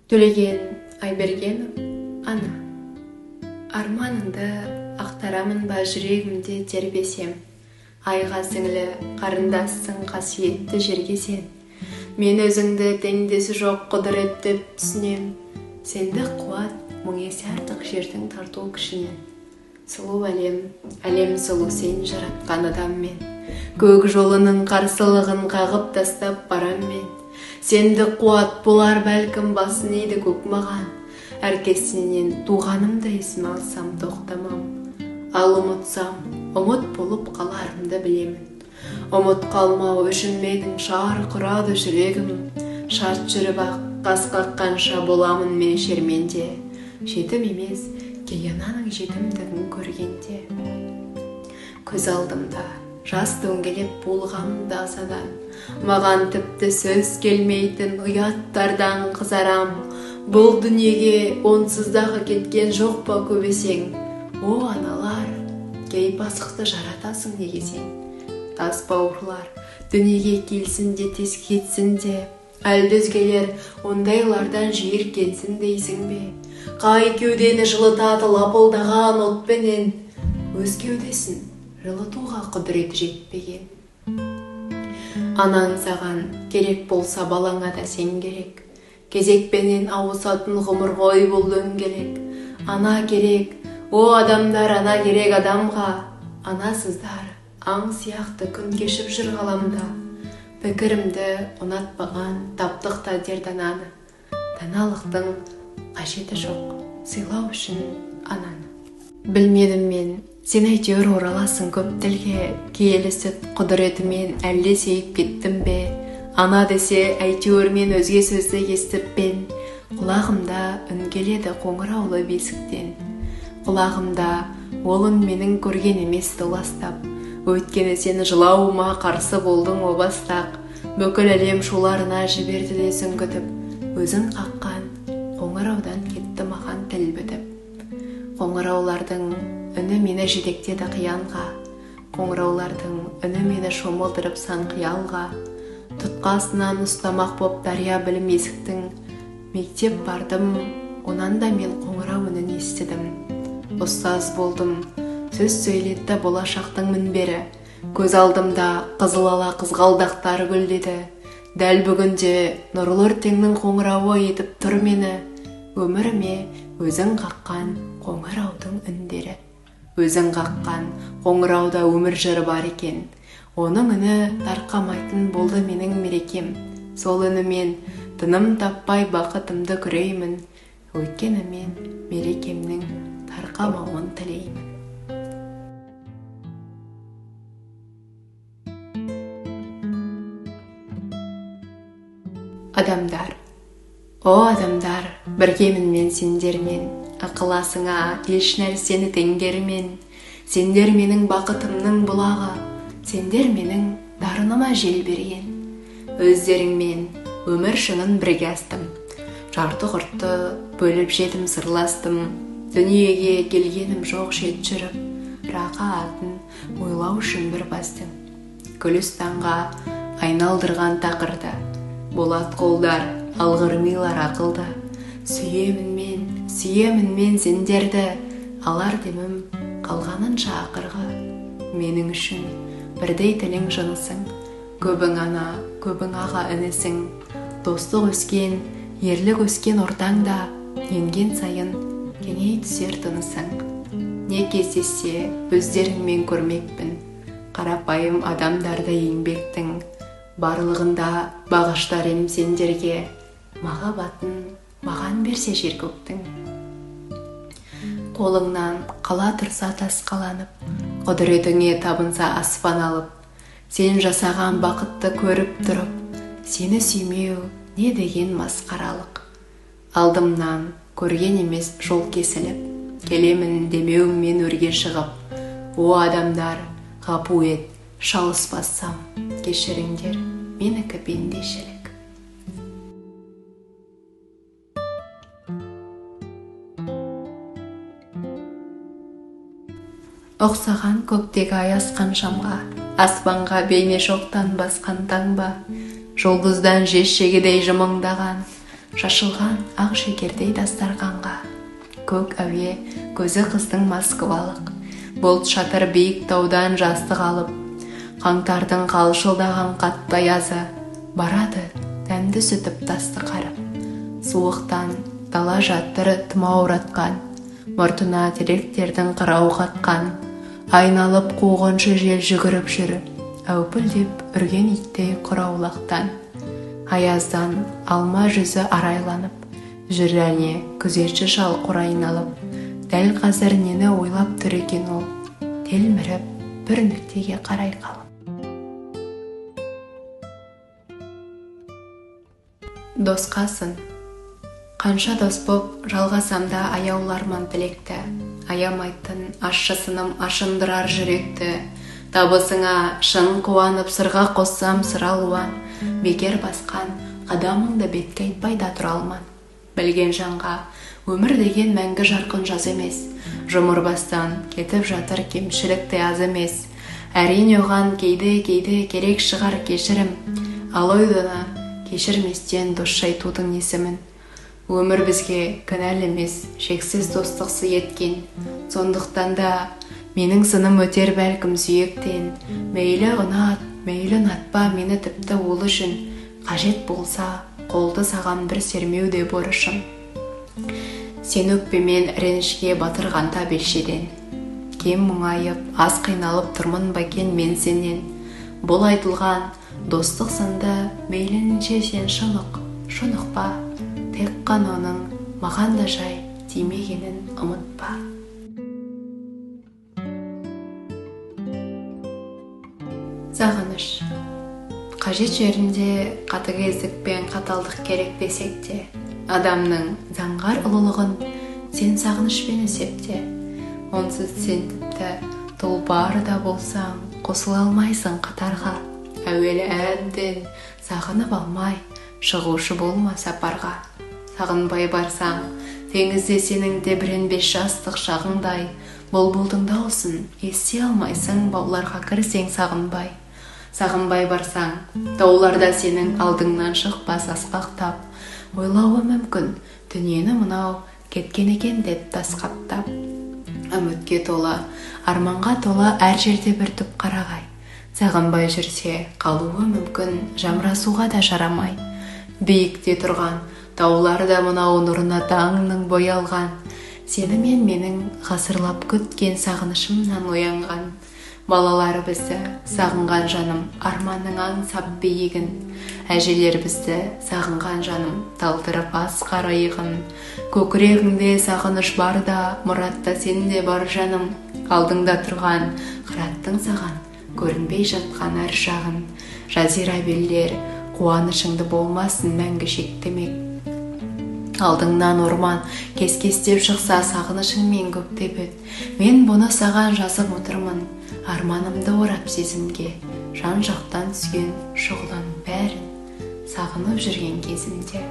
Төлеген Айбергенов, ана. Арманыңды ақтарамын ба жүрегімде тербесем, айға сіңлі қарындассың қасиетті жерге сен. Мен өзіңді теңдесі жоқ құдірет деп түсінем, сенді қуат мың есе артық жердің тарту күшінен. Сұлу әлем сұлу сен жаратқан адаммен, көк жолының қарсылығын қағып тастап барам мен. Сенді қуат болар бәлкім басын еді көк маған, әркесінен туғанымда есіме алсам тоқтамам. Ал ұмытсам, ұмыт болып қаларымды білемін. Ұмыт қалмау үшін менің шар құрады жүрегім. Шарт жүріп ақ қас қаққанша боламын мен шерменде. Жетім емес, кей ананың жетімдігін көргенде. Көз алдымда жас дөңгелеп болғанымда асадан, маған тіпті сөз келмейтін ұяттардан қызарам. Бұл дүниеге онсыздағы кеткен жоқ па көбесең? О аналар, кей пасықты жаратасың неге сен? Тас бауырлар дүниеге келсін де тез кетсін де, әлді өзгелер ондайлардан жиіркенсін дейсің бе? Қай кеудені жылытады лапылдаған отпенен, өз кеудесін жылытуға құдіреті жетпеген. Анаң саған керек болса балаңа да сен керек. Кезекпенен ауысатын ғұмыр ғой бұл дөңгелек. Ана керек, о адамдар, ана керек адамға. Анасыздар аң сияқты күн кешіп жүр ғаламда. Пікірімді ұнатпаған таптық та дердананы. Даналықтың қажеті жоқ, сыйлау үшін ананы. Білмедім мен, сен әйтеуір ораласың көп тілге, киелі сүт құдіретімен әлде сейіп кеттім бе? Ана десе әйтеуір мен өзге сөзді естіп пен, құлағымда үн келеді қоңыраулы бесіктен. Құлағымда ол үн менің көрген емес толастап, өйткені сен жылауыма қарсы болдың о бастақ. Бүкіл әлем шуларына жіберді де сүңгітіп, өзін қаққан қоңыраудан кетті маған тіл бітіп. Қоңыраулардың үні мені жетектеді қиянға, қоңыраулардың үні мені шомылдырып сан қиялға. Тұтқасынан ұстамақ боп дария білім есіктің, мектеп бардым, онан да мен қоңырау үнін естідім. Ұстаз болдым, сөз сөйлетті болашақтың мінбері, көз алдымда қызыл ала қызғалдақтар гүлдеді. Дәл бүгінде нұрлы ертеңнің қоңырауы етіп тұр мені, өміріме өзің қаққан қоңыраудың үндері. Өзің қаққан қоңырауда өмір жыры бар екен, оның үні тарқамайтын болды менің мерекем. Сол үнімен тыным таппай бақытымды күреймін, өйткені мен мерекемнің тарқамауын тілеймін. Адамдар, о адамдар, біргемін мен сендермен, ақыласыңа еш нәрсені теңгермен. Сендер менің бақытымның бұлағы, сендер менің дарыныма жел берген. Өздеріңмен өмір шыңын бірге астым, жарты құртты бөліп жетім сырластым. Дүниеге келгенім жоқ шет жүріп, рақа атын ойлау үшін бір бастым. Күлістанға айналдырған тақырды, болат қолдар, алғыр милар ақылды. Сүйемін мен сендерді, алар демім қалғанынша ақырғы. Менің үшін бірдей тілің жынысың, көбің ана, көбің аға інісің. Достық өскен, ерлік өскен ортаңда, енген сайын кеңей түсер тынысың. Не кездессе өздеріңмен көрмекпін, қарапайым адамдарды еңбектің. Барлығында бағыштар ем сендерге, махаббатын маған берсе жер көктің. Қолыңнан қала тұрса тас қаланып, құдіретіңе табынса аспан алып, сен жасаған бақытты көріп тұрып, сені сүймеу не деген масқаралық. Алдымнан көрген емес жол кесіліп, келемін демеуіммен өрге шығып. О адамдар, ғапу ет, шалыспассам, кешіріңдер, менікі пендешілік. Ұқсаған көктегі аясқан шамға, аспанға бейне шоқтан басқан таңба, жұлдыздан жез шегедей жымыңдаған, шашылған ақ шекердей дастарханға. Көк әуе көзі қыздың москвалық, бұлт шатыр биік таудан жастық алып, қаңтардың қалшылдаған қатты аязы барады дәмді сүтіп тасты қарып. Суықтан дала жаттыры тұмауратқан, мұртына теректердің қырау қатқан, айналып қуғыншы жел жүгіріп жүріп, әупілдеп үрген иттей құраулақтан. Аяздан алма жүзі арайланып, жүрәне күзетші шал құрайналып, дәл қазір нені ойлап тұр екен ол, телміріп бір нүктеге қарай қалып. Досқасын, қанша дос боп жалғасамда аяуларман тілекті, аямайтын ащысыным ашындырар жүректі, табысыңа шын қуанып сырға қоссам сыралуан, бекер басқан қадамыңды бетке айтпай да тұра алман. Білген жанға өмір деген мәңгі жарқын жаз емес, жұмыр бастан кетіп жатыр кемшілікті аз емес. Әрине оған кейде керек шығар кешірім, ал ойдана кешірместен дос айтудың есімін. Өмір бізге кінәлі емес, шексіз достықсы еткен, сондықтан да менің сыным өтер бәлкім сүйектен. Мейлі ұнат, мейлі ұнатпа мені тіпті ол үшін, қажет болса қолды саған бір сермеу де борышым. Сен өкпемен ренішке батырғанда белшеден, кем мұңайып, аз қиналып тұрмын бакен мен сенен. Бұл айтылған достық сынды мейлінше сен шұнықпа, тек қана оның маған да жай тимегенін ұмытпа. Сағыныш. Қажет жерінде қатыгездік пен қаталдық керек десек те, адамның заңғар ұлылығын сен сағынышпен есепте. Онсыз сен тіпті тұлпар да болсаң қосыла алмайсың қатарға. Әуелі әбден сағынып алмай шығушы болма сапарға. Сағынбай барсаң теңізде сенің де біренбес жастық шағыңдай, бұлбұлдың дауысын ести алмайсың бауларға кірсең сағынбай. Сағынбай барсаң, тауларда сенің алдыңнан шықпас асқақтап, ойлауы мүмкін, дүниені мынау кеткен екен деп тасқаптап. Үмітке тола, арманға тола әр жерде бір түп қарағай. Сағынбай жүрсе, қалуы мүмкін, жамырасуға да жарамай. Биікте тұрған, тауларда мынау нұрына таңның боялған, сені мен менің ғасырлап күткен сағынышымнан оянған. Балалар бізді сағынған жаным арманның аңсап биігін, әжелер бізді сағынған жаным талдырып асқар иығын. Көкірегіңде сағыныш бар да, мұратта сенде бар жаным, алдыңда тұрған қыраттың саған көрінбей жатқан әр жағын. Жазира белдер қуанышыңды болмасын мәңгі шектемек. Алдыңнан орман кес-кестеп шықса сағынышыңмен көктеп өт. Мен бұны саған жазып отырмын, арманымды орап сезімге, жан жақтан түскен шұғыланың бәрін сағынып жүрген кезімде.